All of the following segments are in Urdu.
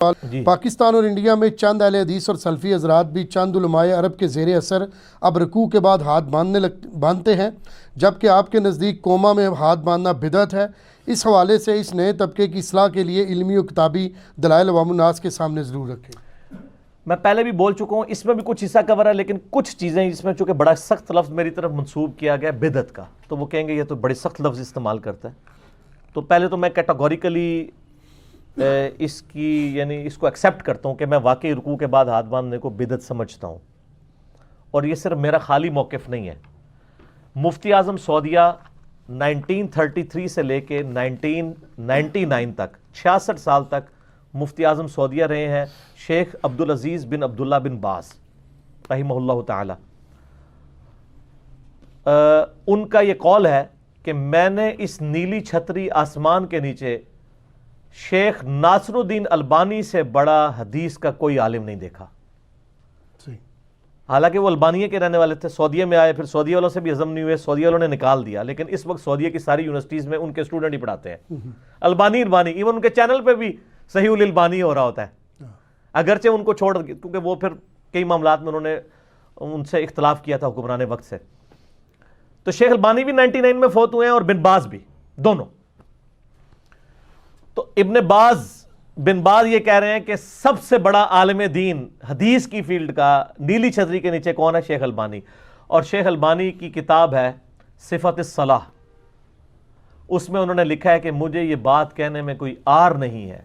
جی پاکستان اور انڈیا میں چند اہل حدیث اور سلفی حضرات بھی چند علمائے عرب کے زیر اثر اب رکوع کے بعد ہاتھ باندھتے ہیں، جبکہ آپ کے نزدیک کوما میں ہاتھ باندھنا بدعت ہے۔ اس حوالے سے اس نئے طبقے کی اصلاح کے لیے علمی و کتابی دلائل عوام الناس کے سامنے ضرور رکھیں۔ میں پہلے بھی بول چکا ہوں، اس میں بھی کچھ حصہ کور ہے، لیکن کچھ چیزیں اس میں چونکہ بڑا سخت لفظ میری طرف منسوب کیا گیا بدعت کا، تو وہ کہیں گے یہ تو بڑے سخت لفظ استعمال کرتا ہے۔ تو پہلے تو میں کیٹاگوریکلی اس کی یعنی اس کو ایکسیپٹ کرتا ہوں کہ میں واقعی رکوع کے بعد ہاتھ باندھنے کو بدعت سمجھتا ہوں، اور یہ صرف میرا خالی موقف نہیں ہے۔ مفتی اعظم سعودیہ 1933 سے لے کے 1999 تک 66 سال تک مفتی اعظم سعودیہ رہے ہیں شیخ عبدالعزیز بن عبداللہ بن باز رحمہ اللہ تعالی۔ ان کا یہ قول ہے کہ میں نے اس نیلی چھتری آسمان کے نیچے شیخ ناصر الدین البانی سے بڑا حدیث کا کوئی عالم نہیں دیکھا۔ حالانکہ وہ البانیہ کے رہنے والے تھے، سعودیہ میں آئے، پھر سعودیہ والوں سے بھی ہضم نہیں ہوئے، سعودیہ والوں نے نکال دیا، لیکن اس وقت سعودیہ کی ساری یونیورسٹیز میں ان کے اسٹوڈنٹ ہی پڑھاتے ہیں البانی، ایون ان کے چینل پہ بھی صحیح الالبانی ہو رہا ہوتا ہے، اگرچہ ان کو چھوڑ، کیونکہ وہ پھر کئی معاملات میں انہوں نے ان سے اختلاف کیا تھا حکمران وقت سے۔ تو شیخ البانی بھی 99 میں فوت ہوئے ہیں اور بن باز بھی، دونوں۔ تو بن باز یہ کہہ رہے ہیں کہ سب سے بڑا عالم دین حدیث کی فیلڈ کا نیلی چھتری کے نیچے کون ہے؟ شیخ البانی۔ اور شیخ البانی کی کتاب ہے صفت الصلاح، اس میں انہوں نے لکھا ہے کہ مجھے یہ بات کہنے میں کوئی عار نہیں ہے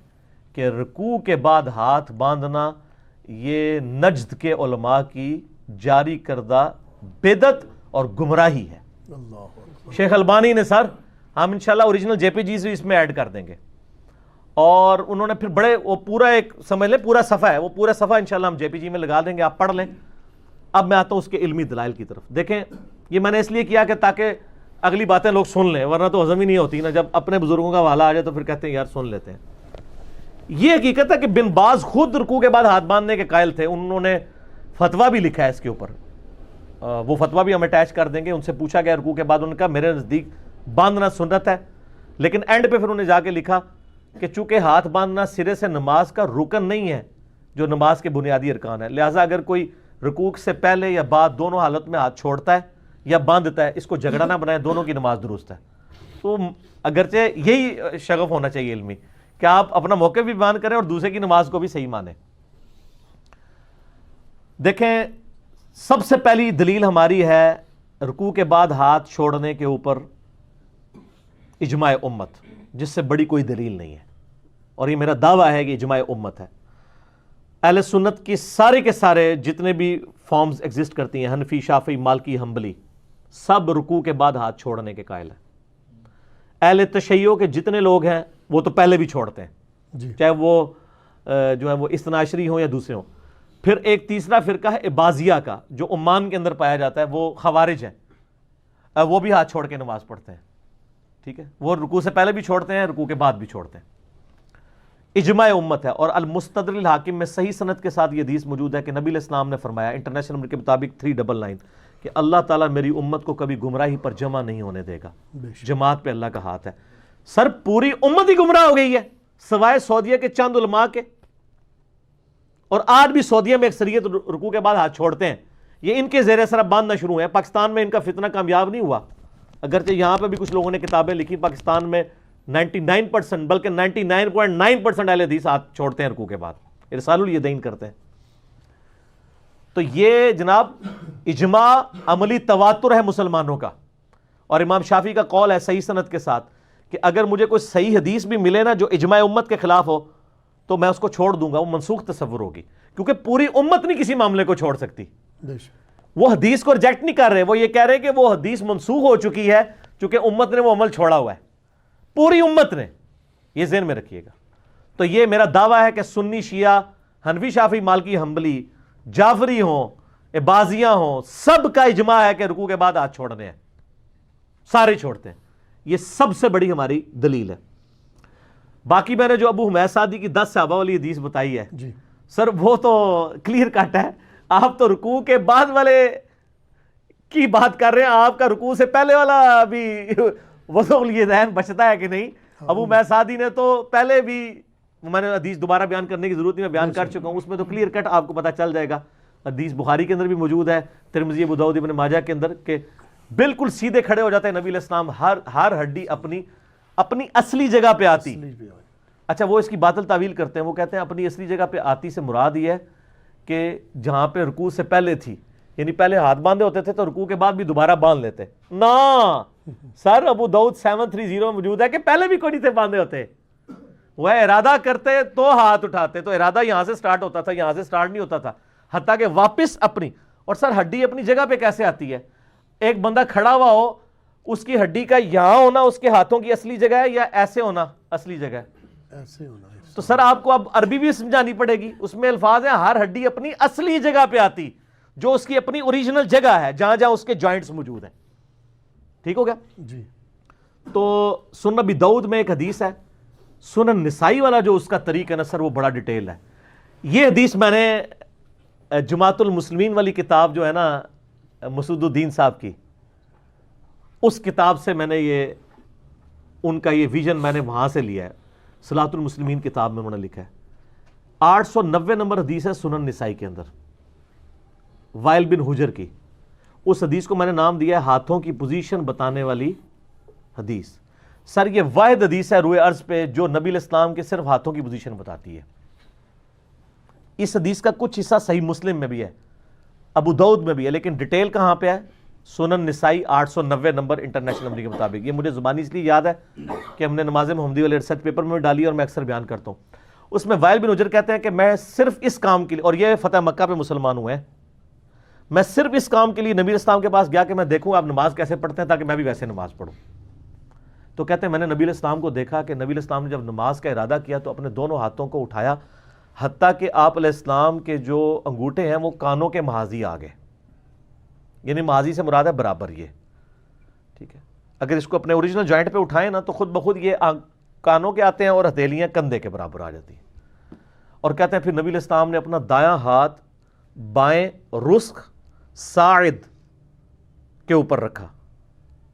کہ رکوع کے بعد ہاتھ باندھنا یہ نجد کے علماء کی جاری کردہ بدعت اور گمراہی ہے۔ شیخ البانی نے سر، ہم انشاءاللہ اوریجنل جے پی جیز بھی اس میں ایڈ کر دیں گے، اور انہوں نے پھر بڑے وہ پورا ایک سمجھ لیں پورا صفحہ ہے، وہ پورا صفحہ انشاءاللہ ہم جے پی جی میں لگا دیں گے، آپ پڑھ لیں۔ اب میں آتا ہوں اس کے علمی دلائل کی طرف۔ دیکھیں، یہ میں نے اس لیے کیا کہ تاکہ اگلی باتیں لوگ سن لیں، ورنہ تو ہضم ہی نہیں ہوتی نا، جب اپنے بزرگوں کا حوالہ آ جائے تو پھر کہتے ہیں یار سن لیتے ہیں۔ یہ حقیقت ہے کہ بن باز خود رکوع کے بعد ہاتھ باندھنے کے قائل تھے، انہوں نے فتویٰ بھی لکھا ہے اس کے اوپر، وہ فتویٰ بھی ہم اٹیچ کر دیں گے۔ ان سے پوچھا گیا رکوع کے بعد، انہوں نے کہا میرے نزدیک باندھنا سنت ہے، لیکن اینڈ پہ پھر انہوں نے جا کے لکھا کہ چونکہ ہاتھ باندھنا سرے سے نماز کا رکن نہیں ہے جو نماز کے بنیادی ارکان ہے، لہٰذا اگر کوئی رکوع سے پہلے یا بعد دونوں حالت میں ہاتھ چھوڑتا ہے یا باندھتا ہے، اس کو جھگڑا نہ بنائے، دونوں کی نماز درست ہے۔ تو اگرچہ یہی شغف ہونا چاہیے علمی کہ آپ اپنا موقف بھی بیان کریں اور دوسرے کی نماز کو بھی صحیح مانیں۔ دیکھیں، سب سے پہلی دلیل ہماری ہے رکوع کے بعد ہاتھ چھوڑنے کے اوپر اجماع امت، جس سے بڑی کوئی دلیل نہیں ہے، اور یہ میرا دعویٰ ہے کہ اجماع امت ہے۔ اہل سنت کی سارے کے سارے جتنے بھی فارمز ایگزسٹ کرتی ہیں، حنفی، شافعی، مالکی، حنبلی، سب رکوع کے بعد ہاتھ چھوڑنے کے قائل ہیں۔ اہل تشیع کے جتنے لوگ ہیں وہ تو پہلے بھی چھوڑتے ہیں، چاہے وہ جو ہے وہ اثنا عشری ہوں یا دوسرے ہوں۔ پھر ایک تیسرا فرقہ ہے عباضیہ کا، جو عمان کے اندر پایا جاتا ہے، وہ خوارج ہیں، وہ بھی ہاتھ چھوڑ کے نماز پڑھتے ہیں، ٹھیک ہے، وہ رکوع سے پہلے بھی چھوڑتے ہیں، رکوع کے بعد بھی چھوڑتے ہیں۔ اجماع امت ہے، اور المستدرک الحاکم میں صحیح سند کے ساتھ یہ حدیث موجود ہے کہ نبی علیہ السلام نے فرمایا انٹرنیشنل نمبر کے مطابق 399 کہ اللہ تعالیٰ میری امت کو کبھی گمراہی پر جمع نہیں ہونے دے گا، جماعت پہ اللہ کا ہاتھ ہے۔ سر پوری امت ہی گمراہ ہو گئی ہے سوائے سعودیہ کے چند علماء کے، اور آج بھی سعودیہ میں اکثریت رکوع کے بعد ہاتھ چھوڑتے ہیں، یہ ان کے زیر اثر اب باندھنا شروع ہیں۔ پاکستان میں ان کا فتنہ کامیاب نہیں ہوا، اگرچہ یہاں پہ بھی کچھ لوگوں نے کتابیں لکھی، پاکستان میں 99% بلکہ 99.9% اہل حدیث ہاتھ چھوڑتے ہیں رکوع کے بعد، ارسال الیدین کرتے ہیں۔ تو یہ جناب اجماع عملی تواتر ہے مسلمانوں کا، اور امام شافعی کا قول ہے صحیح سند کے ساتھ کہ اگر مجھے کوئی صحیح حدیث بھی ملے نا جو اجماع امت کے خلاف ہو تو میں اس کو چھوڑ دوں گا، وہ منسوخ تصور ہوگی، کیونکہ پوری امت نہیں کسی معاملے کو چھوڑ سکتی۔ وہ حدیث کو ریجیکٹ نہیں کر رہے، وہ یہ کہہ رہے کہ وہ حدیث منسوخ ہو چکی ہے چونکہ امت نے وہ عمل چھوڑا ہوا ہے، پوری امت نے، یہ ذہن میں رکھیے گا۔ تو یہ میرا دعویٰ ہے کہ سنی، شیعہ، حنفی، شافعی، مالکی، حنبلی، جعفری ہوں، عباضیہ ہوں، سب کا اجماع ہے کہ رکوع کے بعد ہاتھ چھوڑنے ہیں، سارے چھوڑتے ہیں۔ یہ سب سے بڑی ہماری دلیل ہے۔ باقی میں نے جو ابو حمید سعدی کی 10 صحابہ والی حدیث بتائی ہے، سر وہ تو کلیئر کٹ ہے، آپ تو رکوع کے بعد والے کی بات کر رہے ہیں، آپ کا رکوع سے پہلے والا بھی وضو الیدین بچتا ہے کہ نہیں؟ ابو حمید سعدی نے تو پہلے بھی میں نے حدیث دوبارہ بیان کرنے کی ضرورت نہیں، میں بیان کر چکا ہوں، اس میں تو کلیئر کٹ آپ کو پتہ چل جائے گا. حدیث بخاری کے اندر بھی موجود ہے، ترمذی، ابو داؤد، ابن ماجہ کے اندر، کہ بالکل سیدھے کھڑے ہو جاتے ہیں نبی علیہ السلام، ہر ہڈی اپنی اصلی جگہ پہ آتی. اچھا وہ اس کی باطل تعویل کرتے ہیں، وہ کہتے ہیں اپنی اصلی جگہ پہ آتی سے مراد یہ ہے کہ جہاں پہ رکوع سے پہلے تھی، یعنی پہلے ہاتھ باندھے ہوتے تھے تو رکوع کے بعد بھی دوبارہ باندھ لیتے. نا سر، ابو داؤد 730 میں موجود ہے کہ پہلے بھی کوئی نہیں تھے باندھے ہوتے، وہ ارادہ کرتے تو ہاتھ اٹھاتے، تو ارادہ یہاں سے سٹارٹ ہوتا تھا، یہاں سے سٹارٹ نہیں ہوتا تھا، حتیٰ کہ واپس اپنی. اور سر ہڈی اپنی جگہ پہ کیسے آتی ہے؟ ایک بندہ کھڑا ہوا ہو، اس کی ہڈی کا یہاں ہونا اس کے ہاتھوں کی اصلی جگہ ہے یا ایسے ہونا اصلی جگہ ہے؟ ایسے ہونا. تو سر آپ کو اب عربی بھی سمجھانی پڑے گی، اس میں الفاظ ہیں ہر ہڈی اپنی اصلی جگہ پہ آتی، جو اس کی اپنی اوریجنل جگہ ہے، جہاں جہاں اس کے جوائنٹس موجود ہیں. ٹھیک ہو گیا؟ جی. تو سنن ابی داؤد میں ایک حدیث ہے، سنن نسائی والا جو اس کا طریق ہے نا سر، وہ بڑا ڈیٹیل ہے. یہ حدیث میں نے جماعت المسلمین والی کتاب جو ہے نا مسعود الدین صاحب کی، اس کتاب سے میں نے یہ ان کا یہ ویژن میں نے وہاں سے لیا ہے. صلاۃ المسلمین کتاب میں انہوں نے لکھا ہے. 890 نمبر حدیث ہے سنن نسائی کے اندر، وائل بن حجر کی. اس حدیث کو میں نے نام دیا ہے ہاتھوں کی پوزیشن بتانے والی حدیث. سر یہ واحد حدیث ہے روئے ارض پہ جو نبی علیہ السلام کے صرف ہاتھوں کی پوزیشن بتاتی ہے. اس حدیث کا کچھ حصہ صحیح مسلم میں بھی ہے، ابو داؤد میں بھی ہے، لیکن ڈیٹیل کہاں پہ ہے؟ سنن نسائی 890 نمبر انٹرنیشنل نمبر کے مطابق. یہ مجھے زبانی اس لیے یاد ہے کہ ہم نے نماز محمدی والے ریسرچ پیپر میں ڈالی ہے اور میں اکثر بیان کرتا ہوں. اس میں وائل بن حجر کہتے ہیں کہ میں صرف اس کام کے لیے، اور یہ فتح مکہ پہ مسلمان ہوئے ہیں، میں صرف اس کام کے لیے نبی علیہ السلام کے پاس گیا کہ میں دیکھوں آپ نماز کیسے پڑھتے ہیں تاکہ میں بھی ویسے نماز پڑھوں. تو کہتے ہیں میں نے نبی علیہ السلام کو دیکھا کہ نبی علیہ السلام نے جب نماز کا ارادہ کیا تو اپنے دونوں ہاتھوں کو اٹھایا، حتیٰ کہ آپ علیہ السلام کے جو انگوٹھے ہیں وہ کانوں کے محاذی آ گئے. یعنی محاذی سے مراد ہے برابر یہ. ٹھیک ہے، اگر اس کو اپنے اوریجنل جوائنٹ پہ اٹھائیں نا تو خود بخود یہ کانوں کے آتے ہیں اور ہتھیلیاں کندھے کے برابر آ جاتی ہیں. اور کہتے ہیں پھر نبی علیہ السلام نے اپنا دایاں ہاتھ بائیں رسخ ساعد کے اوپر رکھا.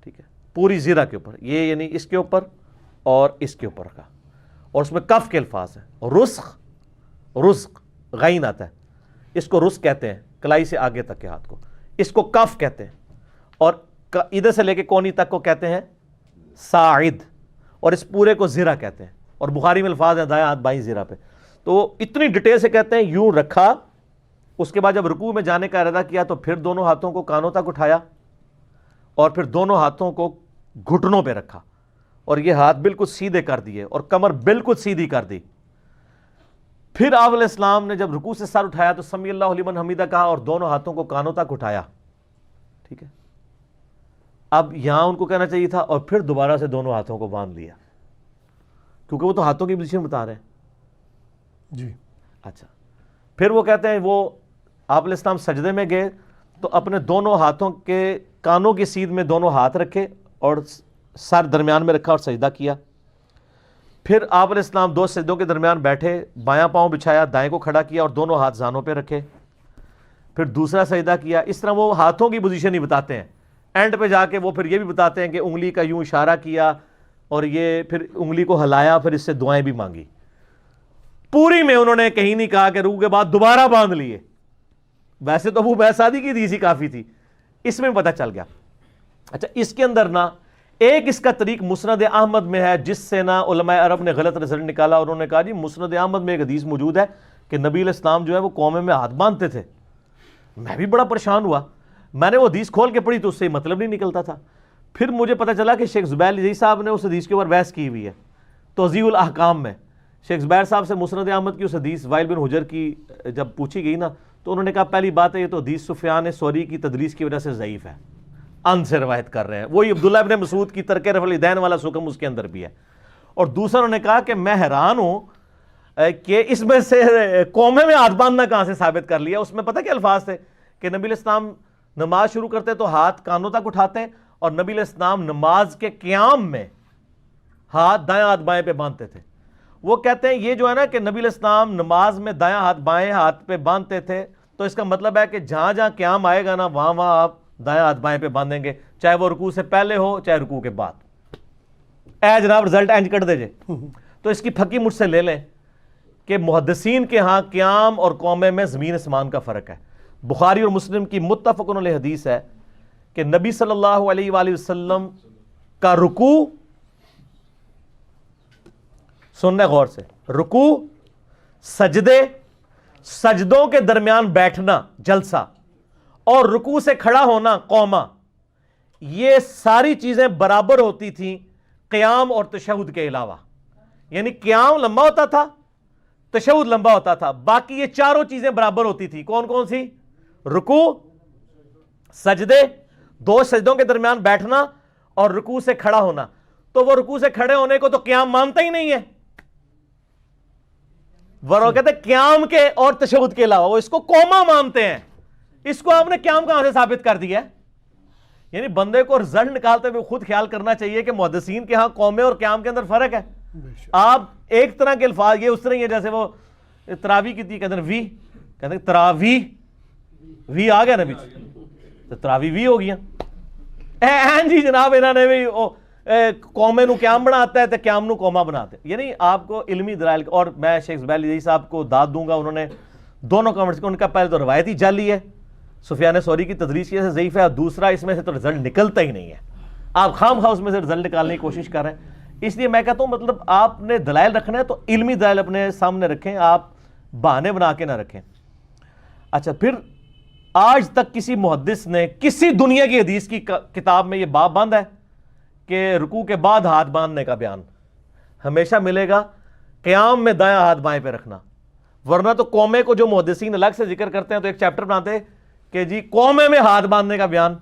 ٹھیک ہے، پوری زیرہ کے اوپر، یہ یعنی اس کے اوپر اور اس کے اوپر رکھا. اور اس میں کف کے الفاظ ہیں، رزق غین آتا ہے، اس کو رزق کہتے ہیں کلائی سے آگے تک کے ہاتھ کو، اس کو کف کہتے ہیں، اور ادھر سے لے کے کونی تک کو کہتے ہیں ساعد، اور اس پورے کو زیرہ کہتے ہیں. اور بخاری میں الفاظ ہیں دایاں ہاتھ بائیں زیرہ پہ. تو اتنی ڈیٹیل سے کہتے ہیں یوں رکھا. اس کے بعد جب رکوع میں جانے کا ارادہ کیا تو پھر دونوں ہاتھوں کو کانوں تک اٹھایا اور پھر دونوں ہاتھوں کو گھٹنوں پہ رکھا اور یہ ہاتھ بالکل سیدھے کر دیے اور کمر بالکل سیدھی کر دی. پھر آپ علیہ السلام نے جب رکوع سے سر اٹھایا تو سمی اللہ لمن حمیدہ کہا اور دونوں ہاتھوں کو کانوں تک اٹھایا. ٹھیک ہے، اب یہاں ان کو کہنا چاہیے تھا اور پھر دوبارہ سے دونوں ہاتھوں کو باندھ لیا، کیونکہ وہ تو ہاتھوں کی پوزیشن بتا رہے ہیں. جی. اچھا، پھر وہ کہتے ہیں وہ آپ علیہ السلام سجدے میں گئے تو اپنے دونوں ہاتھوں کے کانوں کی سیدھ میں دونوں ہاتھ رکھے اور سر درمیان میں رکھا اور سجدہ کیا. پھر آپ علیہ السلام دو سجدوں کے درمیان بیٹھے، بایاں پاؤں بچھایا، دائیں کو کھڑا کیا اور دونوں ہاتھ زانوں پہ رکھے. پھر دوسرا سجدہ کیا. اس طرح وہ ہاتھوں کی پوزیشن ہی بتاتے ہیں. اینڈ پہ جا کے وہ پھر یہ بھی بتاتے ہیں کہ انگلی کا یوں اشارہ کیا اور یہ پھر انگلی کو ہلایا، پھر اس سے دعائیں بھی مانگی. پوری میں انہوں نے کہیں نہیں کہا کہ رکوع کے بعد دوبارہ باندھ لیے. ویسے تو ابو بیسادی کی حدیث ہی کافی تھی، اس میں پتہ چل گیا. اچھا، اس کے اندر نا ایک اس کا طریق مسند احمد میں ہے جس سے نا علماء عرب نے غلط رزلٹ نکالا. اور انہوں نے کہا جی مسند احمد میں ایک حدیث موجود ہے کہ نبی علیہ السلام جو ہے وہ قومے میں ہاتھ باندھتے تھے. میں بھی بڑا پریشان ہوا، میں نے وہ حدیث کھول کے پڑھی تو اس سے مطلب نہیں نکلتا تھا. پھر مجھے پتہ چلا کہ شیخ زبیر لذیذ صاحب نے اس حدیث کے اوپر بحث کی ہوئی ہے توضیح الاحکام میں. شیخ زبیر صاحب سے مسند احمد کی اس حدیث وائل بن حجر کی جب پوچھی گئی نا تو انہوں نے کہا پہلی بات ہے یہ تو حدیث سفیان ثوری کی تدریس کی وجہ سے ضعیف ہے، ان سے روایت کر رہے ہیں. وہی عبداللہ ابن مسعود کی ترک رفع الیدین والا حکم اس کے اندر بھی ہے. اور دوسرا انہوں نے کہا کہ میں حیران ہوں کہ اس میں سے قومے میں ہاتھ باندھنا کہاں سے ثابت کر لیا. اس میں پتہ کیا الفاظ تھے کہ نبی علیہ السلام نماز شروع کرتے تو ہاتھ کانوں تک اٹھاتے اور نبی علیہ السلام نماز کے قیام میں ہاتھ دائیں ہاتھ بائیں پہ باندھتے تھے. وہ کہتے ہیں یہ جو ہے نا کہ نبی علیہ السلام نماز میں دایاں ہاتھ بائیں ہاتھ پہ باندھتے تھے تو اس کا مطلب ہے کہ جہاں جہاں قیام آئے گا نا وہاں وہاں آپ دایاں ہاتھ بائیں پہ باندھیں گے، چاہے وہ رکوع سے پہلے ہو چاہے رکوع کے بعد. اے جناب رزلٹ اینج کٹ دے جے. تو اس کی پھکی مجھ سے لے لیں کہ محدثین کے ہاں قیام اور قومے میں زمین اسمان کا فرق ہے. بخاری اور مسلم کی متفق علیہ حدیث ہے کہ نبی صلی اللہ علیہ وآلہ وسلم کا رکوع، سننے غور سے، رکوع، سجدے، سجدوں کے درمیان بیٹھنا جلسہ، اور رکوع سے کھڑا ہونا قوما، یہ ساری چیزیں برابر ہوتی تھیں قیام اور تشہد کے علاوہ. یعنی قیام لمبا ہوتا تھا، تشہد لمبا ہوتا تھا، باقی یہ چاروں چیزیں برابر ہوتی تھی. کون کون سی؟ رکوع، سجدے، 2 سجدوں کے درمیان بیٹھنا، اور رکوع سے کھڑا ہونا. تو وہ رکوع سے کھڑے ہونے کو تو قیام مانتا ہی نہیں ہے، وہ کہتے ہیں قیام کے اور تشہد کے علاوہ، وہ اس کو قوما مانتے ہیں. اس کو آپ نے قیام کہاں سے ثابت کر دیا ہے؟ یعنی بندے کو رزلٹ نکالتے ہوئے خود خیال کرنا چاہیے کہ محدثین کے ہاں قومے اور قیام کے اندر فرق ہے. آپ ایک طرح کے الفاظ، یہ اس طرح ہی ہے جیسے وہ تراوی کی تھی، کہتے ہیں وی، کہتے ہیں تراوی، وی آ گیا نا بیچ، تو تراوی وی ہو گیا. جی جناب انہوں نے بھی قومے نو قیام بناتا ہے تو قیام نو قوما بناتے. یعنی آپ کو علمی دلائل، اور میں شیخ زبیر علی صاحب کو داد دوں گا، انہوں نے دونوں کامنٹس کو، ان کا پہلے تو روایتی جعلی ہے، سفیان ثوری کی تدریس کی وجہ سے ضعیف ہے، اور دوسرا اس میں سے تو رزلٹ نکلتا ہی نہیں ہے. آپ خام خواہ اس میں سے رزلٹ نکالنے کی کوشش کر رہے ہیں. اس لیے میں کہتا ہوں مطلب آپ نے دلائل رکھنا ہے تو علمی دلائل اپنے سامنے رکھیں، آپ بہانے بنا کے نہ رکھیں. اچھا، پھر آج تک کسی محدث نے کسی دنیا کی حدیث کی کتاب میں یہ باب بند ہے کہ رکوع کے بعد ہاتھ باندھنے کا بیان؟ ہمیشہ ملے گا قیام میں دایاں ہاتھ بائیں پہ رکھنا. ورنہ تو قومے کو جو محدثین الگ سے ذکر کرتے ہیں تو ایک چیپٹر بناتے کہ جی قومے میں ہاتھ باندھنے کا بیان،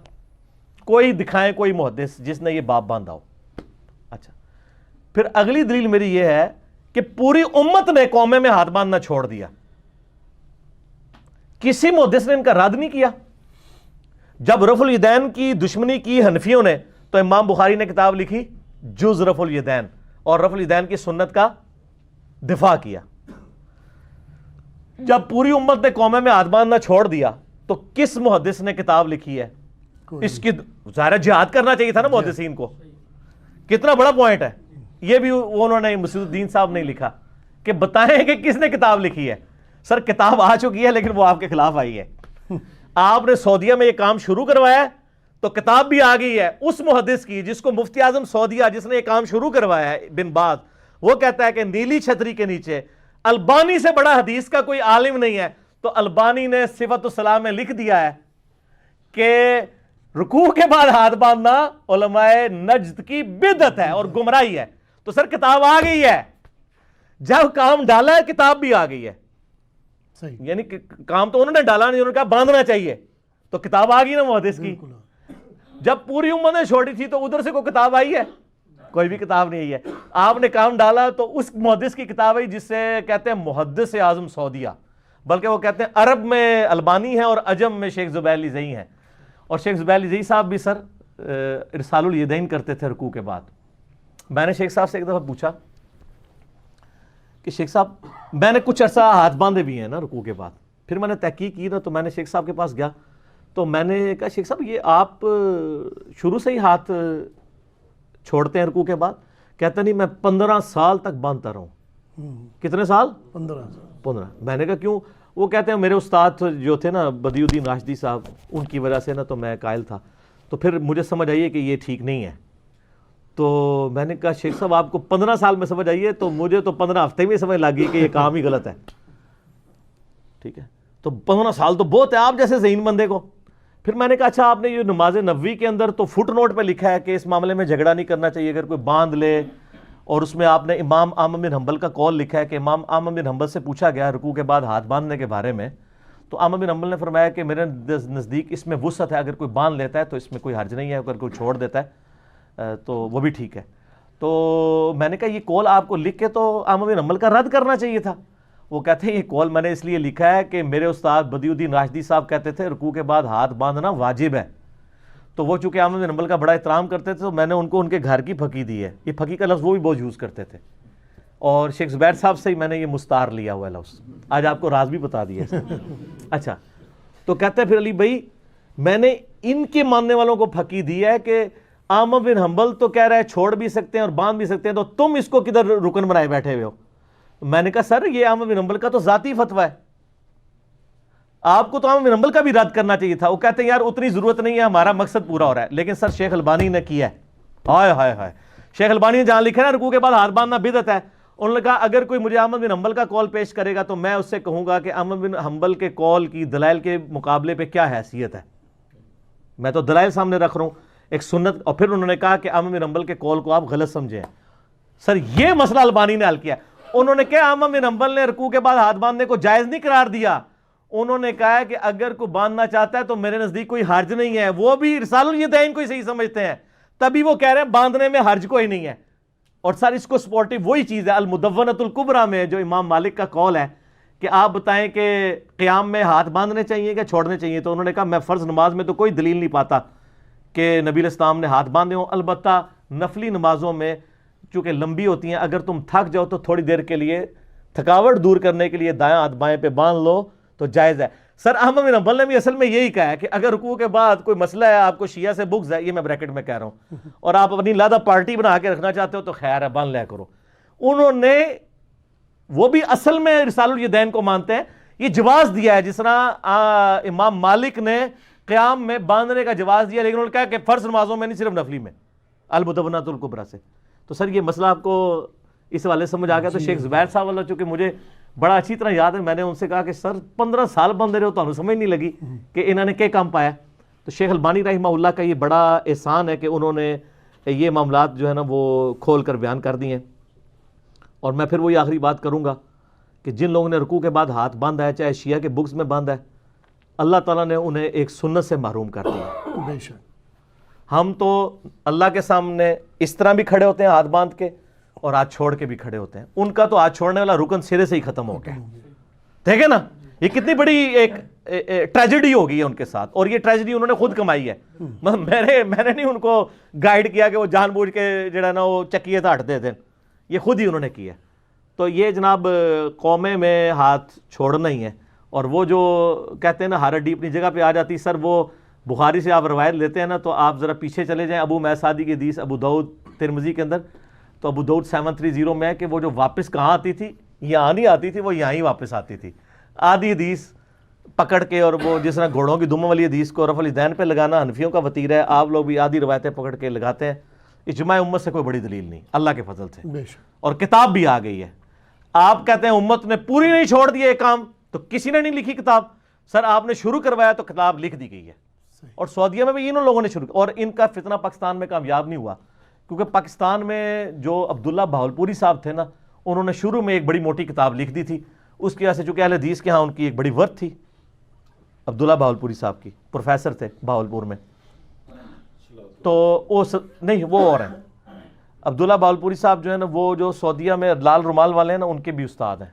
کوئی دکھائیں کوئی محدث جس نے یہ باب باندھا ہو. اچھا، پھر اگلی دلیل میری یہ ہے کہ پوری امت نے قومے میں ہاتھ باندھنا چھوڑ دیا، کسی محدث نے ان کا رد نہیں کیا. جب رفع الیدین کی دشمنی کی حنفیوں نے تو امام بخاری نے کتاب لکھی جز رفع الیدین، اور رفع الیدین کی سنت کا دفاع کیا. جب پوری امت نے قومے میں ہاتھ باندھنا چھوڑ دیا تو کس محدث نے کتاب لکھی ہے اس کی؟ ظاہر جہاد کرنا چاہیے تھا نا محدثین کو. کتنا بڑا پوائنٹ ہے یہ بھی انہوں نے، مسعود الدین صاحب نے لکھا کہ بتائیں کہ کس نے کتاب لکھی ہے. سر کتاب آ چکی ہے لیکن وہ آپ کے خلاف آئی ہے. آپ نے سعودیہ میں یہ کام شروع کروایا ہے تو کتاب بھی آ گئی ہے اس محدث کی جس کو مفتی اعظم سعودیہ جس نے یہ کام شروع کروایا ہے، بن باز، وہ کہتا ہے کہ نیلی چھتری کے نیچے البانی سے بڑا حدیث کا کوئی عالم نہیں ہے. تو البانی نے صفت الصلاۃ میں لکھ دیا ہے کہ رکوع کے بعد ہاتھ باندھنا علماء نجد کی بدعت ہے اور گمراہی ہے. تو سر کتاب آ گئی ہے، جب کام ڈالا ہے کتاب بھی آ گئی ہے. صحیح، یعنی کام تو انہوں نے ڈالا نہیں، انہوں نے کہا باندھنا چاہیے تو کتاب آ گئی نا محدث کی. جب پوری امت نے چھوڑی تھی تو ادھر سے کوئی کتاب آئی ہے؟ کوئی بھی کتاب نہیں آئی ہے. آپ نے کام ڈالا تو اس محدث کی کتاب آئی جس سے کہتے ہیں محدث اعظم سعودیہ، بلکہ وہ کہتے ہیں عرب میں البانی ہے اور عجم میں شیخ زبیر علی زئی ہیں. اور شیخ زبیر علی زئی صاحب بھی سر ارسال الیدین کرتے تھے رکوع کے بعد. میں نے شیخ صاحب سے ایک دفعہ پوچھا کہ شیخ صاحب میں نے کچھ عرصہ ہاتھ باندھے بھی ہیں نا رکوع کے بعد. پھر میں نے تحقیق کی نا تو میں نے شیخ صاحب کے پاس گیا تو میں نے کہا شیخ صاحب یہ آپ شروع سے ہی ہاتھ چھوڑتے ہیں رکوع کے بعد؟ کہتا نہیں، میں 15 سال تک باندھتا رہا ہوں. کتنے سال؟ 15. میں نے کہا کیوں؟ وہ کہتے ہیں میرے استاد جو تھے نا بدیع الدین راشدی صاحب، ان کی وجہ سے نا تو میں قائل تھا، تو پھر مجھے سمجھ آئیے کہ یہ ٹھیک نہیں ہے. تو میں نے کہا شیخ صاحب آپ کو 15 سال میں سمجھ آئیے، تو مجھے تو 15 ہفتے میں سمجھ لگی کہ یہ کام ہی غلط ہے. ٹھیک ہے، تو 15 سال تو بہت ہے آپ جیسے ذہین بندے کو. پھر میں نے کہا اچھا آپ نے یہ نماز نبوی کے اندر تو فٹ نوٹ پہ لکھا ہے کہ اس معاملے میں جھگڑا نہیں کرنا چاہیے اگر کوئی باندھ لے، اور اس میں آپ نے امام احمد بن حنبل کا قول لکھا ہے کہ امام احمد بن حنبل سے پوچھا گیا رکوع کے بعد ہاتھ باندھنے کے بارے میں، تو احمد بن حنبل نے فرمایا کہ میرے نزدیک اس میں وسعت ہے، اگر کوئی باندھ لیتا ہے تو اس میں کوئی حرج نہیں ہے، اگر کوئی چھوڑ دیتا ہے تو وہ بھی ٹھیک ہے. تو میں نے کہا یہ قول آپ کو لکھ کے تو احمد بن حنبل کا رد کرنا چاہیے تھا. وہ کہتے ہیں یہ قول میں نے اس لیے لکھا ہے کہ میرے استاد بدیع الدین راشدی صاحب کہتے تھے رکوع کے بعد ہاتھ باندھنا واجب ہے. تو وہ چونکہ احمد بن حنبل کا بڑا احترام کرتے تھے تو میں نے ان کو ان کے گھر کی پھکی دی ہے. یہ پھکی کا لفظ وہ بھی بہت یوز کرتے تھے، اور شیخ زبیر صاحب سے ہی میں نے یہ مستعار لیا ہوا ہے لفظ. آج آپ کو راز بھی بتا دیا ہے. اچھا، تو کہتے ہیں پھر علی بھائی میں نے ان کے ماننے والوں کو پھکی دی ہے کہ احمد بن حنبل تو کہہ رہا ہے چھوڑ بھی سکتے ہیں اور باندھ بھی سکتے ہیں، تو تم اس کو کدھر رکن بنائے بیٹھے ہوئے ہو؟ میں نے کہا سر یہ احمد بن حنبل کا تو ذاتی فتویٰ ہے, آپ کو تو احمد بن حنبل کا بھی رد کرنا چاہیے تھا. وہ کہتے ہیں یار اتنی ضرورت نہیں ہے, ہمارا مقصد پورا ہو رہا ہے. لیکن سر شیخ البانی نے کیا ہے, ہائے ہائے ہائے, شیخ البانی نے جہاں لکھا ہے نا رکوع کے بعد ہاتھ باندھنا بدعت ہے, انہوں نے کہا اگر کوئی مجھے احمد بن حنبل کا قول پیش کرے گا تو میں اس سے کہوں گا کہ احمد بن حنبل کے قول کی دلائل کے مقابلے پہ کیا حیثیت ہے, میں تو دلائل سامنے رکھ رہا ہوں ایک سنت. اور پھر انہوں نے کہا کہ احمد بن حنبل کے قول کو آپ غلط سمجھیں. سر یہ مسئلہ البانی نے حل کیا. انہوں نے کہا احمد بن حنبل نے رکوع کے بعد ہاتھ باندھنے کو جائز نہیں قرار دیا, انہوں نے کہا ہے کہ اگر کوئی باندھنا چاہتا ہے تو میرے نزدیک کوئی حرج نہیں ہے. وہ بھی رسالہ الیدین کو ہی صحیح سمجھتے ہیں, تبھی وہ کہہ رہے ہیں باندھنے میں حرج کوئی نہیں ہے. اور سر اس کو سپورٹیو وہی چیز ہے المدونۃ الکبریٰ میں جو امام مالک کا قول ہے کہ آپ بتائیں کہ قیام میں ہاتھ باندھنے چاہیے کہ چھوڑنے چاہیے. تو انہوں نے کہا میں فرض نماز میں تو کوئی دلیل نہیں پاتا کہ نبی علیہ السلام نے ہاتھ باندھے ہوں, البتہ نفلی نمازوں میں چونکہ لمبی ہوتی ہیں اگر تم تھک جاؤ تو تھوڑی دیر کے لیے تھکاوٹ دور کرنے کے لیے دائیں ہاتھ بائیں پہ باندھ لو تو جائز ہے. سر احمد بن حنبل نے بھی اصل میں یہی کہا ہے کہ اگر رکوع کے بعد کوئی مسئلہ ہے, آپ کو شیعہ سے بغض ہے, یہ میں بریکٹ میں کہہ رہا ہوں, اور آپ اپنی لادہ پارٹی بنا کے رکھنا چاہتے ہو تو خیر ہے باندھ لیا کرو. انہوں نے وہ بھی اصل میں رسالہ الیدین کو مانتے ہیں, یہ جواز دیا ہے جس طرح امام مالک نے قیام میں باندھنے کا جواز دیا, لیکن انہوں نے کہا کہ فرض نمازوں میں نہیں صرف نفلی میں المدونۃ الکبریٰ سے. تو سر یہ مسئلہ آپ کو اس حوالے سمجھ آ گیا. تو شیخ زبیر صاحب والا چونکہ مجھے بڑا اچھی طرح یاد ہے, میں نے ان سے کہا کہ سر 15 سال بندے رہے ہو تو سمجھ نہیں لگی کہ انہوں نے کیا کام پایا. تو شیخ البانی رحمہ اللہ کا یہ بڑا احسان ہے کہ انہوں نے یہ معاملات جو ہے نا وہ کھول کر بیان کر دی ہیں. اور میں پھر وہی آخری بات کروں گا کہ جن لوگوں نے رکوع کے بعد ہاتھ باندھا ہے, چاہے شیعہ کے بغض میں باندھا ہے, اللہ تعالیٰ نے انہیں ایک سنت سے محروم کر دیا. بے شک ہم تو اللہ کے سامنے اس طرح بھی کھڑے ہوتے ہیں ہاتھ باندھ کے اور ہاتھ چھوڑ کے بھی کھڑے ہوتے ہیں. ان کا تو ہاتھ چھوڑنے والا رکن سرے سے ہی ختم ہو گیا. دیکھیں نا یہ کتنی بڑی ایک ٹریجڈی ہو گئی ہے ان کے ساتھ, اور یہ ٹریجڈی انہوں نے خود کمائی ہے. میں نے نہیں ان کو گائیڈ کیا کہ وہ جان بوجھ کے جڑا نا وہ چکیے تھا ہٹتے تھے, یہ خود ہی انہوں نے کیا. تو یہ جناب قومے میں ہاتھ چھوڑنا ہی ہے. اور وہ جو کہتے ہیں نا ہر ہڈی اپنی جگہ پہ آ جاتی, سر وہ بخاری سے آپ روایت لیتے ہیں نا تو آپ ذرا پیچھے چلے جائیں ابو میسادی کی حدیث ابو داؤد ترمذی کے اندر, تو ابو داؤد 730 میں ہے کہ وہ جو واپس کہاں آتی تھی, یہاں نہیں آتی تھی, وہ یہاں ہی واپس آتی تھی. آدھی حدیث پکڑ کے, اور وہ جس طرح گھوڑوں کی دموں والی حدیث کو رفع الیدین پہ لگانا حنفیوں کا وتیرہ ہے, آپ لوگ بھی آدھی روایتیں پکڑ کے لگاتے ہیں. اجماع امت سے کوئی بڑی دلیل نہیں اللہ کے فضل سے, بے شک اور کتاب بھی آ گئی ہے. آپ کہتے ہیں امت نے پوری نہیں چھوڑ دیا یہ کام, تو کسی نے نہیں لکھی کتاب. سر آپ نے شروع کروایا تو کتاب لکھ دی گئی ہے, اور سعودیہ میں بھی انہوں لوگوں نے شروع کیا, اور ان کا فتنہ پاکستان میں کامیاب نہیں ہوا کیونکہ پاکستان میں جو عبداللہ بہاولپوری صاحب تھے نا, انہوں نے شروع میں ایک بڑی موٹی کتاب لکھ دی تھی. اس کی وجہ سے چونکہ اہل حدیث کے ہاں ان کی ایک بڑی ورث تھی, عبداللہ بہاولپوری صاحب کی, پروفیسر تھے بہاولپور میں. تو نہیں وہ اور ہیں عبداللہ بہاولپوری صاحب جو ہے نا, وہ جو سعودیہ میں لال رومال والے ہیں نا, ان کے بھی استاد ہیں,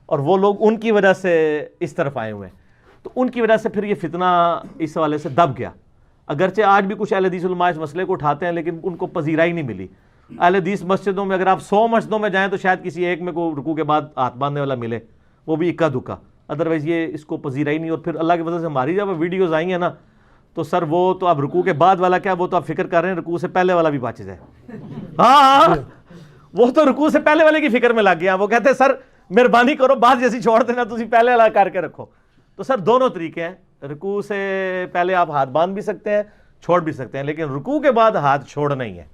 اور وہ لوگ ان کی وجہ سے اس طرف آئے ہوئے ہیں. تو ان کی وجہ سے پھر یہ فتنہ اس حوالے سے دب گیا. اگرچہ آج بھی کچھ اہل حدیث علماء اس مسئلے کو اٹھاتے ہیں, لیکن ان کو پذیرائی نہیں ملی. اہل حدیث مسجدوں میں اگر آپ 100 مسجدوں میں جائیں تو شاید کسی ایک میں کو رکوع کے بعد ہاتھ باندھنے والا ملے, وہ بھی اکا دکا, ادروائز یہ اس کو پذیرائی نہیں. اور پھر اللہ کی وجہ سے ہماری جب ویڈیوز آئی ہیں نا, تو سر وہ تو اب رکوع کے بعد والا کیا, وہ تو آپ فکر کر رہے ہیں رکوع سے پہلے والا بھی بچ جائے. ہاں وہ تو رکوع سے پہلے والے کی فکر میں لگ گیا. وہ کہتے ہیں سر مہربانی کرو بات جیسی چھوڑ دینا, تسی پہلے والا کر کے رکھو. تو سر دونوں طریقے ہیں, رکوع سے پہلے آپ ہاتھ باندھ بھی سکتے ہیں, چھوڑ بھی سکتے ہیں, لیکن رکوع کے بعد ہاتھ چھوڑنا ہی ہے.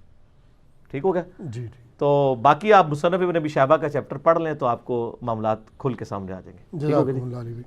ٹھیک ہو گیا جی. تو باقی آپ مصنف ابن ابی شیبہ کا چیپٹر پڑھ لیں تو آپ کو معاملات کھل کے سامنے آ جائیں گے. جزاکم اللہ علی.